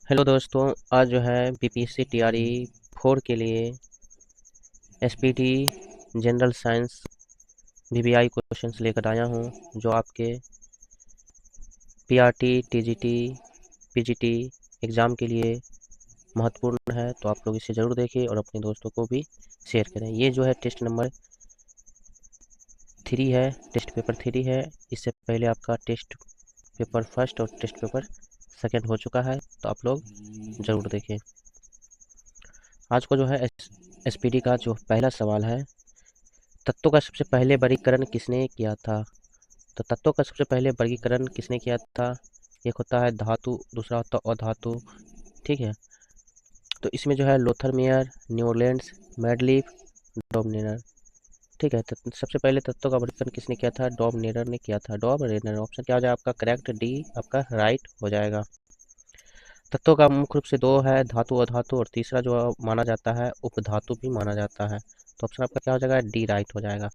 Hello दोस्तों, आज जो है बीपीएससी टीआरई 4 के लिए SPT general science VVI questions लेकर आया हूं, जो आपके पीआरटी, टीजीटी, पीजीटी एग्ज़ाम के लिए महत्वपूर्ण है। तो आप लोग इसे ज़रूर देखें और अपने दोस्तों को भी शेयर करें। ये जो है टेस्ट नंबर 3 है, टेस्ट पेपर 3 है। इससे पहले आपका टेस्ट पेपर फर्स्ट और टेस्ट पेपर सेकेंड हो चुका है, तो आप लोग ज़रूर देखें। आज को जो है एसपीटी का जो पहला सवाल है, तत्वों का सबसे पहले वर्गीकरण किसने किया था? तो तत्वों का सबसे पहले वर्गीकरण किसने किया था? एक होता है धातु, दूसरा होता है अधातु। ठीक है, तो इसमें जो है लोथरमेयर, न्यूलैंड्स, मैडलिफ, डॉबनेयर। ठीक है, तो सबसे पहले तत्वों का वर्गीकरण किसने किया था? डॉबनेयर ने किया था। डॉबनेयर। ऑप्शन क्या हो जाएगा आपका? करेक्ट, डी आपका राइट हो जाएगा। तत्वों का मुख्य रूप से दो है, धातु, अधातु, और तीसरा जो माना जाता है उपधातु भी माना जाता है। तो ऑप्शन आपका क्या हो जाएगा? डी राइट हो जाएगा।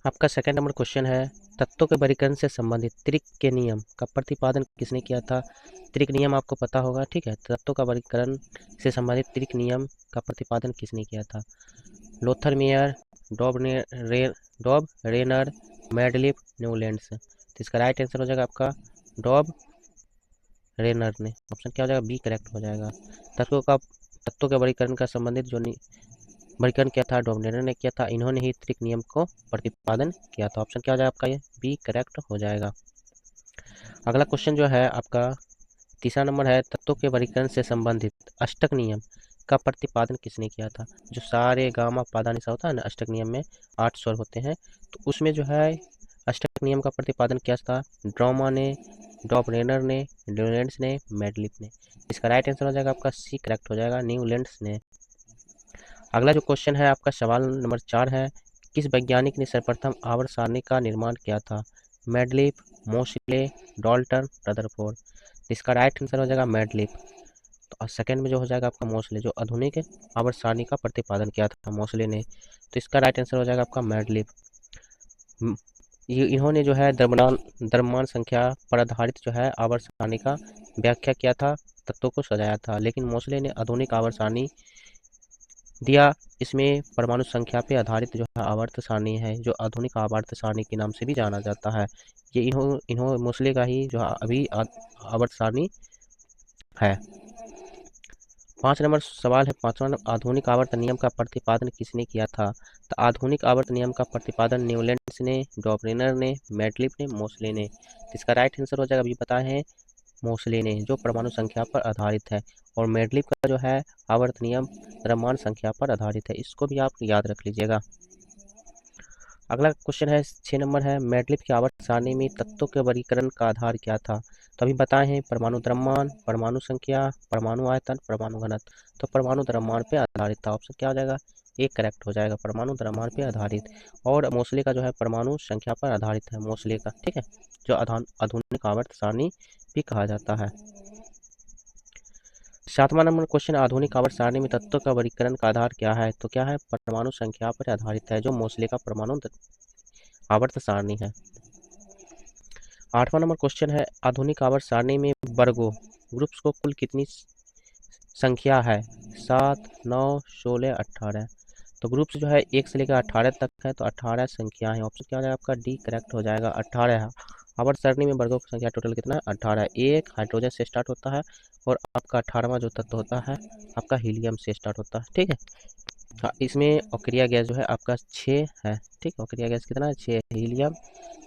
आपका सेकंड नंबर क्वेश्चन है, तत्वों के वर्गीकरण से संबंधित त्रिक के नियम का प्रतिपादन किसने किया था? त्रिक नियम आपको पता होगा। ठीक है, तत्वों का वर्गीकरण से संबंधित त्रिक नियम का प्रतिपादन किसने किया था? लोथरमेयर, डॉब रेनर, मैडलिफ, न्यूलैंड्स। तो इसका राइट आंसर हो जाएगा आपका डॉब रेनर ने। ऑप्शन क्या हो जाएगा? बी करेक्ट हो जाएगा। तत्वों के वर्गीकरण का संबंधित जो वर्गीकरण किया था डॉबनेयर ने किया था, इन्होंने ही त्रिक नियम को प्रतिपादन किया था। ऑप्शन क्या हो जाएगा आपका? ये बी करेक्ट हो जाएगा। अगला क्वेश्चन जो है आपका तीसरा नंबर है, तत्वों के वर्गीकरण से संबंधित अष्टक नियम का प्रतिपादन किसने किया था? जो सारे गामा पादा निशा होता है ना, अष्टक नियम में 8 स्वर होते हैं, तो उसमें जो है अष्टक नियम का प्रतिपादन किया था ड्रामा ने, डॉबरेनर ने, न्यूलैंड्स ने, मैडलिफ ने। इसका राइट आंसर हो जाएगा आपका सी करेक्ट हो जाएगा, न्यूलैंड्स ने। अगला जो क्वेश्चन है आपका सवाल नंबर 4 है, किस वैज्ञानिक ने सर्वप्रथम आवर्त सारणी का निर्माण किया था? मैडलिफ, मोसले, डाल्टन, रदरफोर्ड। इसका राइट आंसर हो जाएगा मैडलिफ। तो सेकंड में जो हो जाएगा आपका मोसले, जो आधुनिक आवर्त सारणी का प्रतिपादन किया था मोसले ने। तो इसका राइट आंसर हो जाएगा आपका मैडलिफ। इन्होंने जो है द्रव्यमान संख्या पर आधारित जो है आवर्त सारणी का व्याख्या किया था, तत्वों को सजाया था। लेकिन मोसले ने आधुनिक आवर्त सारणी दिया, इसमें परमाणु संख्या पे आधारित जो है आवर्त सारणी है, जो आधुनिक आवर्त सारणी के नाम से भी जाना जाता है। ये इन्हों मोसले का ही जो अभी आवर्त सारणी है। 5 नंबर सवाल है, पांचवा नंबर, आधुनिक आवर्त नियम का प्रतिपादन किसने किया था? तो आधुनिक आवर्त नियम का प्रतिपादन न्यूलैंड्स ने, डॉबरेनर ने, मैडलिफ ने, मोसले ने। इसका राइट आंसर हो जाएगा, अभी बताए हैं मोसले ने, जो परमाणु संख्या पर आधारित है। और मैडलिफ का जो है आवर्त नियम द्रव्यमान संख्या पर आधारित है। इसको भी आप याद रख लीजिएगा। अगला क्वेश्चन है 6 नंबर है, मैडलिफ की आवर्त सारणी में तत्वों के वर्गीकरण का आधार क्या था? तो अभी बताए हैं परमाणु द्रव्यमान, परमाणु संख्या, परमाणु आयतन, परमाणु घनत्व। तो परमाणु द्रव्यमान पे आधारित था। ऑप्शन क्या हो जाएगा? एक करेक्ट हो जाएगा, परमाणु द्रव्यमान पे आधारित। और मोसले का जो है परमाणु संख्या पर आधारित है मोसले का। ठीक है, जो आधुनिक आवर्त सारणी भी कहा जाता है। 7वां नंबर क्वेश्चन, आधुनिक आवर्त सारणी में तत्वों का वर्गीकरण का आधार क्या है? तो क्या है? परमाणु संख्या पर आधारित है, जो मोसले का परमाणु आवर्त सारणी है। 8वां नंबर क्वेश्चन है, आधुनिक आवर्त सारणी में वर्गों ग्रुप्स को कुल कितनी संख्या है? 7, 9, 16, 18। तो ग्रुप्स जो है 1 से लेकर 18 तक है, तो 18 संख्याएं। ऑप्शन क्या हो जाएगा आपका? डी करेक्ट हो जाएगा, 18 है। आवर्त सारणी में वर्गों की संख्या टोटल कितना है? 18। एक हाइड्रोजन से स्टार्ट होता है, और आपका 18वां जो तत्व होता है आपका हीलियम से स्टार्ट होता है। ठीक है, हाँ, इसमें ऑक्रिया गैस जो है आपका 6 है। ठीक, ऑक्रिया गैस कितना है? 6। हीलियम,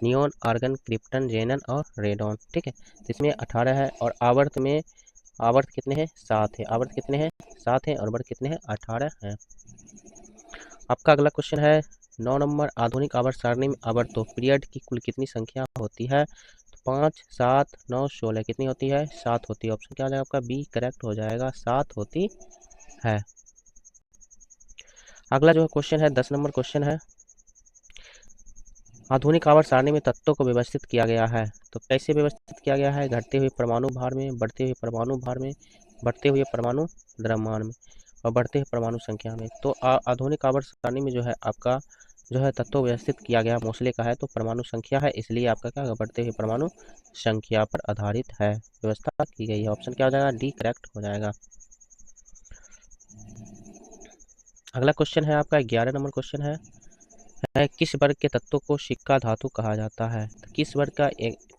नियोन, आर्गन, क्रिप्टन, जेनन और रेडॉन। ठीक है, तो इसमें 18 है। और आवर्त कितने हैं? 7 है। आवर्त कितने हैं? 7 हैं। और वर्ग कितने हैं? 18 हैं। आपका अगला क्वेश्चन है 9 नंबर, आधुनिक आवर्त सारणी में आवर्तों पीरियड की कुल कितनी संख्या होती है? तो 5, 7, 9, 16 कितनी होती है? 7 होती है। ऑप्शन क्या हो जाएगा आपका? बी करेक्ट हो जाएगा, 7 होती है। अगला जो है क्वेश्चन है 10 नंबर क्वेश्चन है, आधुनिक आवर्त सारणी में तत्वों को व्यवस्थित किया गया है। तो कैसे व्यवस्थित किया गया है? घटते हुए परमाणु भार में, बढ़ते हुए परमाणु भार में, बढ़ते हुए परमाणु द्रव्यमान में, और बढ़ते हुए परमाणु संख्या में। तो आधुनिक आवर्त सारणी में जो है आपका जो है तत्व व्यवस्थित किया गया मोस्ले का है तो परमाणु संख्या है, इसलिए आपका क्या बढ़ते हुए परमाणु संख्या पर आधारित है, व्यवस्था की गई है। ऑप्शन क्या हो जाएगा? डी करेक्ट हो जाएगा। अगला क्वेश्चन है आपका 11 नंबर क्वेश्चन है किस वर्ग के तत्वों को सिक्का धातु कहा जाता है? तो किस वर्ग का?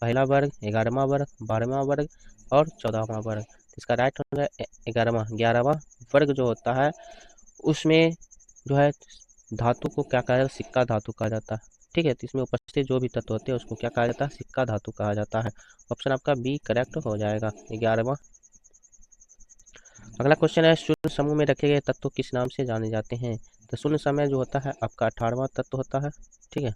पहला वर्ग, 11वां वर्ग, 12वां वर्ग और 14वां वर्ग। इसका राइट हो जाएगा 11वां वर्ग जो होता है उसमें जो है धातु को क्या कहा जाता है? सिक्का धातु कहा जाता है। ठीक है, तो इसमें उपस्थित जो भी तत्व होते हैं उसको क्या कहा जाता है? सिक्का धातु कहा जाता है। ऑप्शन आपका बी करेक्ट हो जाएगा 11वां। अगला क्वेश्चन है शून्य समूह में रखे गए तत्व किस नाम से जाने जाते हैं? तो शून्य समय जो होता है आपका 18वां तत्व होता है। ठीक है,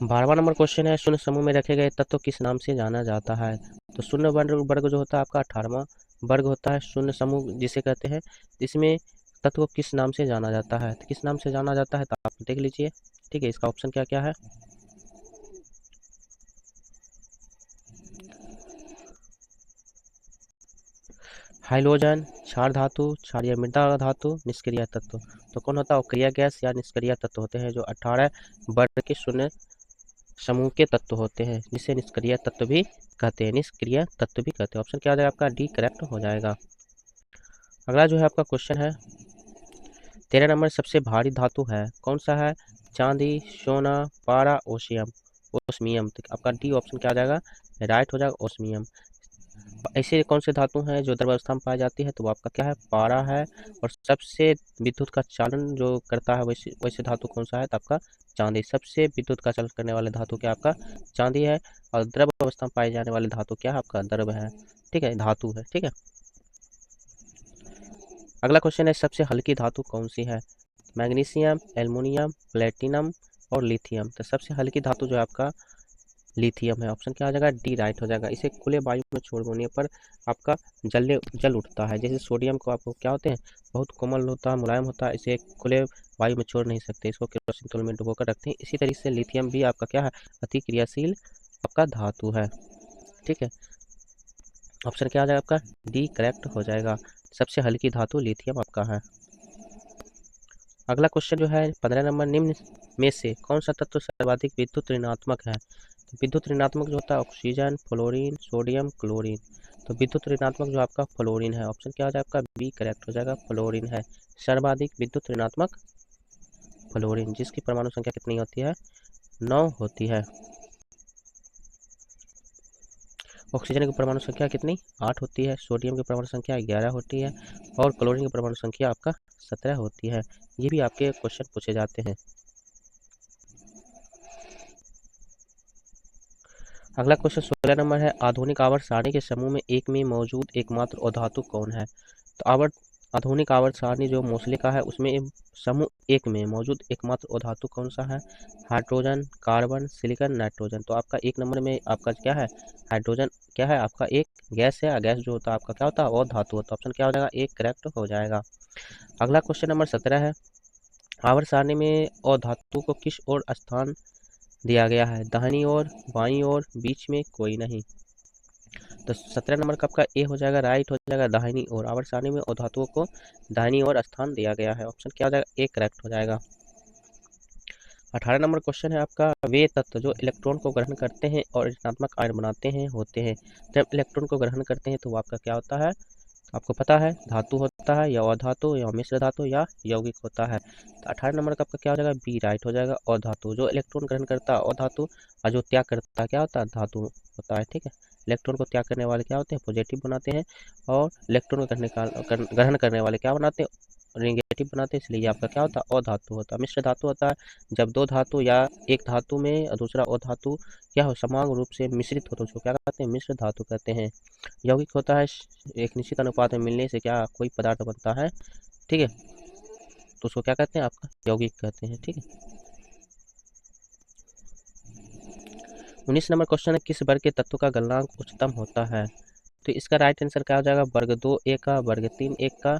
12वां नंबर क्वेश्चन है शून्य समूह में रखे गए तत्व किस नाम से जाना जाता है? तो शून्य वर्ग जो होता है आपका 18वां वर्ग होता है शून्य समूह जिसे कहते हैं। इसमें तत्व को किस नाम से जाना जाता है? तो किस नाम से जाना जाता है तो आप देख लीजिए। ठीक है, इसका ऑप्शन क्या क्या है? हाइड्रोजन, क्षार धातु, क्षारीय मृदा धातु, निष्क्रिय तत्व। तो कौन होता है? अक्रिय गैस या निष्क्रिय तत्व होते हैं जो 18 वर्ग के शून्य समूह के तत्व होते हैं, जिसे निष्क्रिय तत्व भी कहते हैं, निष्क्रिय तत्व भी कहते हैं। ऑप्शन क्या हो जाएगा आपका? डी करेक्ट हो जाएगा। अगला जो है आपका क्वेश्चन है 13 नंबर सबसे भारी धातु है कौन सा है? चांदी, सोना, पारा, ओस्मियम। तो आपका डी ऑप्शन क्या आ जाएगा? राइट हो जाएगा ओस्मियम। ऐसे कौन से धातु हैं जो द्रव्यावस्था में पाई जाती है? तो वो आपका क्या है? पारा है। और सबसे विद्युत का चालन जो करता है वैसे वैसे धातु कौन सा है? तो आपका चांदी। सबसे विद्युत का चालन करने वाले धातु क्या आपका? चांदी है। और द्रव अवस्था में पाए जाने वाले धातु क्या है आपका? द्रव है। ठीक है, धातु है। ठीक है, अगला क्वेश्चन है सबसे हल्की धातु कौन सी है? मैग्नीशियम, एल्युमिनियम, प्लेटिनम और लिथियम। तो सबसे हल्की धातु जो है आपका लिथियम है। ऑप्शन क्या आ जाएगा? डी राइट हो जाएगा। इसे खुले वायु में छोड़ देने पर आपका जल उठता है। जैसे सोडियम को आपको क्या होते हैं? बहुत कोमल होता है, मुलायम होता है, इसे खुले वायु में छोड़ नहीं सकते, इसको केरोसिन तेल में डुबोकर रखते हैं। इसी तरीके से लिथियम भी आपका क्या है? अति क्रियाशील आपका धातु है। ठीक है, ऑप्शन क्या आ जाएगा आपका? डी करेक्ट हो जाएगा। सबसे हल्की धातु लिथियम आपका है। अगला क्वेश्चन जो है 15 नंबर निम्न में से कौन सा तत्व सर्वाधिक विद्युत ऋणात्मक है? तो विद्युत ऋणात्मक जो होता है ऑक्सीजन, फ्लोरीन, सोडियम, क्लोरीन। तो विद्युत ऋणात्मक जो आपका फ्लोरीन है। ऑप्शन क्या हो जाएगा आपका? बी करेक्ट हो जाएगा, फ्लोरीन है सर्वाधिक विद्युत ऋणात्मक फ्लोरीन, जिसकी परमाणु संख्या कितनी होती है? 9 होती है। ऑक्सीजन की परमाणु संख्या कितनी? 8 होती है। सोडियम की परमाणु संख्या 11 होती है। और क्लोरीन की परमाणु संख्या आपका 17 होती है। ये भी आपके क्वेश्चन पूछे जाते हैं। अगला क्वेश्चन 16 नंबर है आधुनिक आवर्त सारणी के समूह में एक में मौजूद एकमात्र अधातु कौन है? तो आधुनिक आवर्त सारणी जो मोस्ले का है उसमें समूह एक में मौजूद एकमात्र अधातु कौन सा है? Hydrogen, carbon, silicon, nitrogen. तो आपका एक नंबर में आपका क्या है? हाइड्रोजन क्या है आपका? एक गैस है। गैस जो होता है आपका क्या होता है? और धातु होता है। ऑप्शन क्या हो जाएगा? एक करेक्ट हो जाएगा। अगला क्वेश्चन नंबर 17 है आवर्त सारणी में अधातु को किस ओर स्थान दिया गया है? दाहिनी ओर, बाईं ओर, बीच में कोई नहीं। तो 17 नंबर का आपका ए हो जाएगा, राइट हो जाएगा दाहिनी ओर। आवर्त सारणी में अधातुओं को दाहिनी ओर स्थान दिया गया है। ऑप्शन क्या हो जाएगा? ए करेक्ट हो जाएगा। 18 नंबर क्वेश्चन है आपका वे तत्व जो इलेक्ट्रॉन को ग्रहण करते हैं और ऋणात्मक आयन बनाते हैं होते हैं। जब इलेक्ट्रॉन को ग्रहण करते हैं तो वो आपका क्या होता है? आपको पता है धातु होता है या अधातु या मिश्र धातु या यौगिक होता है। तो 18 नंबर का आपका क्या हो जाएगा? बी राइट हो जाएगा। अधातु जो इलेक्ट्रॉन ग्रहण करता है अधातु, और जो त्याग करता है क्या होता है? धातु होता है। ठीक है, इलेक्ट्रॉन को त्याग करने वाले क्या होते हैं? पॉजिटिव बनाते हैं। और इलेक्ट्रॉन को ग्रहण करने वाले क्या बनाते हैं? नेगेटिव बनाते हैं। इसलिए आपका क्या होता है? अधातु होता है। मिश्र धातु होता है जब दो धातु या एक धातु में और दूसरा अधातु क्या हो समान रूप से मिश्रित हो तो उसको क्या कहते हैं? मिश्र धातु कहते हैं। यौगिक होता है एक निश्चित अनुपात में मिलने से क्या कोई पदार्थ बनता है। ठीक है, तो उसको क्या कहते हैं? आपका यौगिक कहते हैं। ठीक है, 19 नंबर क्वेश्चन है किस वर्ग के तत्व का गलनांक उच्चतम होता है? तो इसका राइट आंसर क्या हो जाएगा? वर्ग 2 एक का, वर्ग 3 एक का,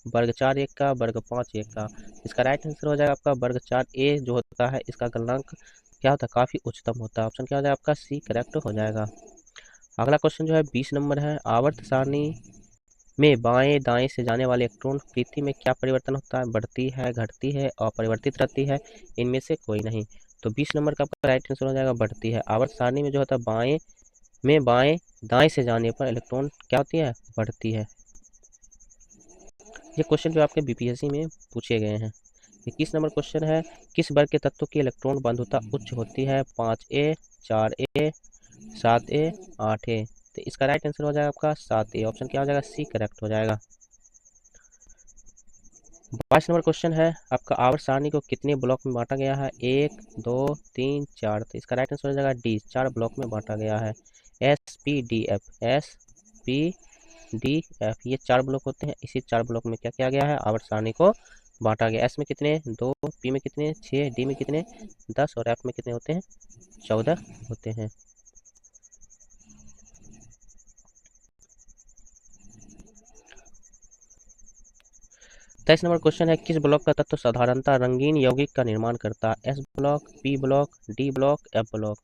वर्ग 4 एक का, वर्ग 5 एक का। इसका राइट आंसर हो जाएगा आपका वर्ग 4 ए जो होता है इसका गलनांक क्या होता है? काफी उच्चतम होता है। ऑप्शन क्या हो जाएगा आपका? सी करेक्ट हो जाएगा। अगला क्वेश्चन जो है 20 नंबर है आवर्त सारणी में बाएं दाएं से जाने वाले इलेक्ट्रॉन पृथ्वी में क्या परिवर्तन होता है, बढ़ती है, घटती है, अपरिवर्तित रहती है, इनमें से कोई नहीं। तो 20 नंबर का आपका राइट आंसर हो जाएगा बढ़ती है। आवर्त सारणी में जो होता है बाएं दाएं से जाने पर इलेक्ट्रॉन क्या होती है, बढ़ती है। ये क्वेश्चन जो आपके बीपीएससी में पूछे गए हैं। 21 नंबर क्वेश्चन है, किस वर्ग के तत्व की इलेक्ट्रॉन बंधुता उच्च होती है, 5A, 4A, 7A, 8A। तो इसका राइट आंसर हो जाएगा आपका 7A। ऑप्शन क्या हो जाएगा, सी करेक्ट हो जाएगा। 22 नंबर क्वेश्चन है आपका, आवर्त सारणी को कितने ब्लॉक में बांटा गया है, 1, 2, 3, 4। तो इसका राइट आंसर हो जाएगा डी, 4 ब्लॉक में बांटा गया है। SPDF ये 4 ब्लॉक होते हैं। इसी 4 ब्लॉक में क्या किया गया है, आवर्त सारणी को बांटा गया। एस में कितने, 2, पी में कितने, 6, डी में कितने, 10 और एफ में कितने होते हैं, 14 होते हैं। तेईस नंबर क्वेश्चन है, किस ब्लॉक का तत्व साधारणतः रंगीन यौगिक का निर्माण करता है, S block, P block, D block, F block.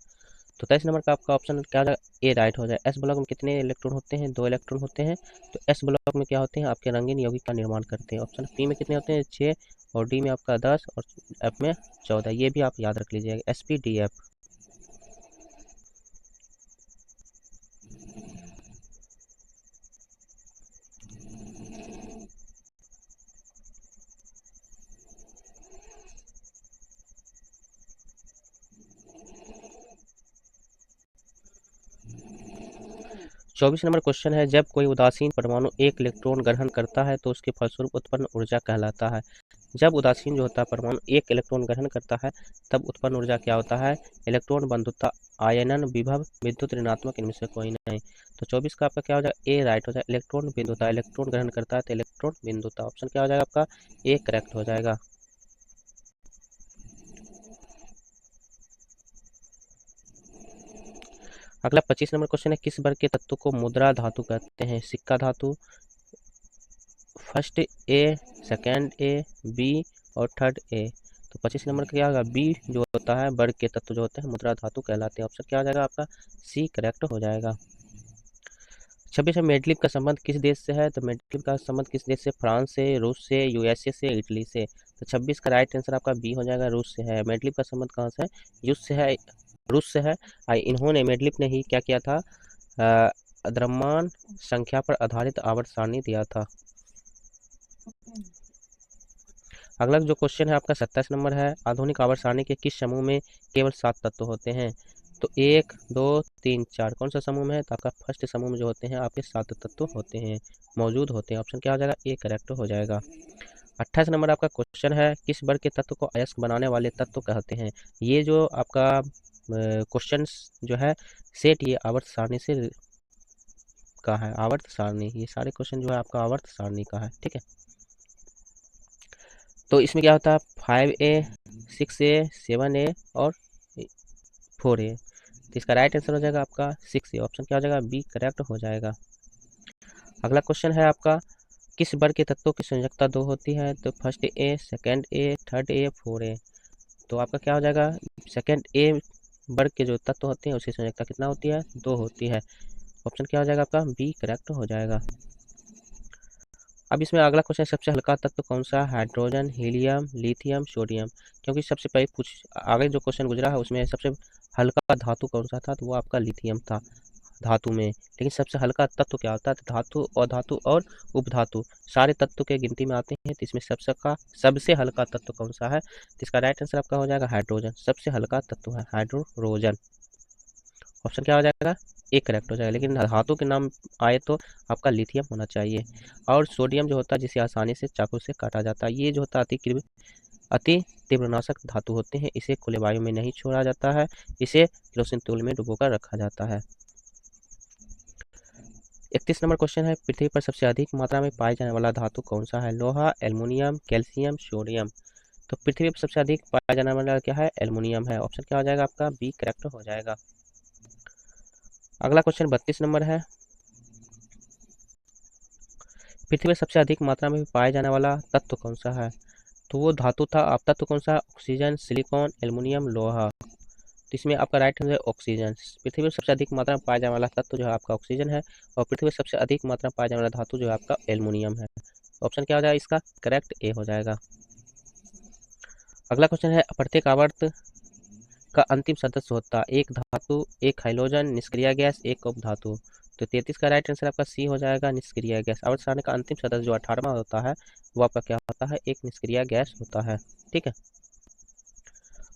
तो 23 नंबर का आपका ऑप्शन क्या हो जाएगा, ए राइट हो जाए। एस ब्लॉक में कितने इलेक्ट्रॉन होते हैं, 2 इलेक्ट्रॉन होते हैं। तो एस ब्लॉक में क्या होते हैं, आपके रंगीन यौगिक का निर्माण करते हैं। ऑप्शन पी में कितने होते हैं, 6 और डी में आपका 10 और एफ में 14। ये भी आप याद रख लीजिएगा, SPDF। चौबीस नंबर क्वेश्चन है, जब कोई उदासीन परमाणु एक इलेक्ट्रॉन ग्रहण करता है तो उसके फलस्वरूप उत्पन्न ऊर्जा कहलाता है। जब उदासीन जो होता है परमाणु एक इलेक्ट्रॉन ग्रहण करता है तब उत्पन्न ऊर्जा क्या होता है, इलेक्ट्रॉन बंधुता, आयनन, विभव, विद्युत ऋणात्मक, इनमें से कोई नहीं। तो 24 का आपका क्या हो जाएगा, ए राइट हो जाएगा। इलेक्ट्रॉन बिंदुता, इलेक्ट्रॉन ग्रहण करता है तो इलेक्ट्रॉन बिंदुता। ऑप्शन क्या हो जाएगा आपका, ए करेक्ट हो जाएगा। अगला 25 नंबर क्वेश्चन है, किस वर्ग के तत्व को मुद्रा धातु कहते हैं, सिक्का धातु, first A, second A, B और थर्ड ए। तो 25 नंबर का क्या होगा, बी जो होता है वर्ग के तत्व जो होते हैं मुद्रा धातु कहलाते हैं। ऑप्शन क्या हो जाएगा आपका, सी करेक्ट हो जाएगा। 26 में मेडलिप का संबंध किस देश से है, तो मेडलिप का संबंध किस देश से, फ्रांस से, रूस से, यूएसए से, इटली से। तो 26 का राइट आंसर आपका बी हो जाएगा, रूस से है। मेडलिप का संबंध कहाँ से है, रूस से है, रूस से है। इन्होंने मेडलिप ने ही क्या किया था, द्रव्यमान संख्या पर आधारित आवर्त सारणी दिया था। अगला जो क्वेश्चन है आपका 27 नंबर है, आधुनिक आवर्त सारणी के किस समूह में केवल 7 तत्व होते हैं, तो 1, 2, 3, 4 कौन सा समूह में है, तो आपका फर्स्ट समूह में जो होते हैं आपके 7 तत्व होते हैं, मौजूद होते हैं। ऑप्शन क्या हो जाएगा, ए करेक्ट हो जाएगा। 28 नंबर आपका क्वेश्चन है, किस वर्ग के तत्व को अयस्क बनाने वाले तत्व कहते हैं। ये जो आपका क्वेश्चन जो है सेट, ये आवर्त सारणी से का है, आवर्त सारणी, ये सारे क्वेश्चन जो है आपका आवर्त सारणी का है, ठीक है। तो इसमें क्या होता है, 5A, 6A, 7A और 4A। तो इसका राइट आंसर हो जाएगा आपका 6A। ऑप्शन क्या हो जाएगा, बी करेक्ट हो जाएगा। अगला क्वेश्चन है आपका, किस वर्ग के तत्वों की संयोजकता 2 होती है, तो first A, second A, third A, 4A। तो आपका क्या हो जाएगा, सेकेंड ए वर्ग के जो तत्व होते हैं उसकी संयोजकता कितना होती है, 2 होती है। ऑप्शन क्या हो जाएगा आपका, बी करेक्ट हो जाएगा। अब इसमें अगला क्वेश्चन, सबसे हल्का तत्व कौन सा, हाइड्रोजन, हीलियम, लिथियम, सोडियम। क्योंकि सबसे पहले आगे जो क्वेश्चन गुजरा है उसमें सबसे हल्का धातु कौन सा था, तो वो आपका लिथियम था धातु में। लेकिन सबसे हल्का तत्व क्या होता है, तो धातु और उपधातु सारे तत्व के गिनती में आते हैं। तो इसमें सबसे हल्का तत्व कौन सा है, तो इसका राइट आंसर आपका हो जाएगा हाइड्रोजन। सबसे हल्का तत्व है हाइड्रोजन। ऑप्शन क्या हो जाएगा, ए करेक्ट हो जाएगा। लेकिन धातु के नाम आए तो आपका लिथियम होना चाहिए। और सोडियम जो होता है जिसे आसानी से चाकू से काटा जाता है, ये जो होता है अति तीव्रनाशक धातु होते हैं, इसे खुले वायु में नहीं छोड़ा जाता है, इसे केरोसिन तेल में डुबोकर रखा जाता है। 31 नंबर क्वेश्चन है, पृथ्वी पर सबसे अधिक मात्रा में पाए जाने वाला धातु कौन सा है, लोहा, एल्युमिनियम, कैल्शियम, सोडियम। तो पृथ्वी पर सबसे अधिक पाया जाने वाला क्या है, एल्युमिनियम है। ऑप्शन क्या हो जाएगा आपका, बी करेक्ट हो जाएगा। अगला क्वेश्चन 32 नंबर है, पृथ्वी पर सबसे अधिक मात्रा में पाया जाने वाला तत्व कौन सा है, तो वो धातु था, आप तत्व कौन सा, ऑक्सीजन, सिलिकॉन, एल्युमिनियम, लोहा। तो इसमें आपका राइट आंसर है ऑक्सीजन। पृथ्वी पर सबसे अधिक मात्रा में पाया जाने वाला तत्व जो है आपका ऑक्सीजन है, और पृथ्वी पर सबसे अधिक मात्रा में पाया जाने वाला धातु जो है आपका एल्युमिनियम है। ऑप्शन क्या हो जाएगा इसका? करेक्ट ए हो जाएगा। अगला क्वेश्चन है, प्रत्येक आवर्त का अंतिम सदस्य होता है एक धातु, एक हाइड्रोजन, निष्क्रिय गैस, एक उपधातु। तो 33 का राइट आंसर आपका सी हो जाएगा, निष्क्रिय गैस। आवर्त सारणी का अंतिम सदस्य जो 18वां होता है वो आपका क्या होता है? एक निष्क्रिय गैस होता है। ठीक है।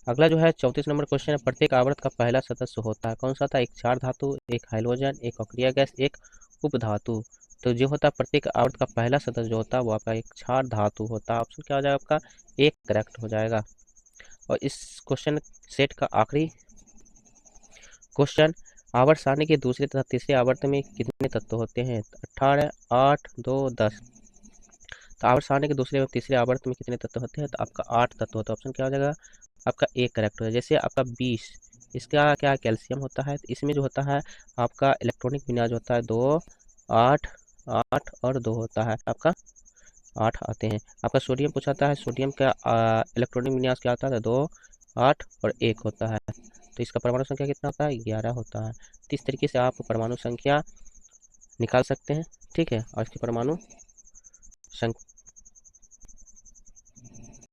अगला जो है 34 नंबर क्वेश्चन है, प्रत्येक आवर्त का पहला सदस्य होता है कौन सा था? एक क्षार धातु, एक हाइड्रोजन, एक अक्रिय गैस, एक उपधातु। तो जो होता है प्रत्येक आवर्त का पहला सदस्य जो होता है वो आपका एक क्षार धातु होता है। ऑप्शन क्या हो जाएगा आपका? एक करेक्ट हो जाएगा। और इस क्वेश्चन सेट का आखिरी क्वेश्चन, आवर्त सारणी के दूसरे तथा तीसरे आवर्त में कितने तत्व होते हैं? 18, 8, 2, 10। तो आवर्त सारणी के दूसरे और तीसरे आवर्त में कितने तत्व होते हैं? तो आपका 8 तत्व होता है। ऑप्शन क्या हो जाएगा आपका? एक करेक्ट हो जाएगा। जैसे आपका 20, इसका क्या कैल्शियम होता है, तो इसमें जो होता है आपका इलेक्ट्रॉनिक विन्यास होता है 2, 8, 8 और 2 होता है आपका 8 आते हैं। आपका सोडियम पूछा था है, सोडियम का इलेक्ट्रॉनिक विन्यास क्या होता है? 2, 8 और 1 होता है। तो इसका परमाणु संख्या कितना होता है? 11 होता है। तो इस तरीके से आप परमाणु संख्या निकाल सकते हैं। ठीक है, और इसकी परमाणु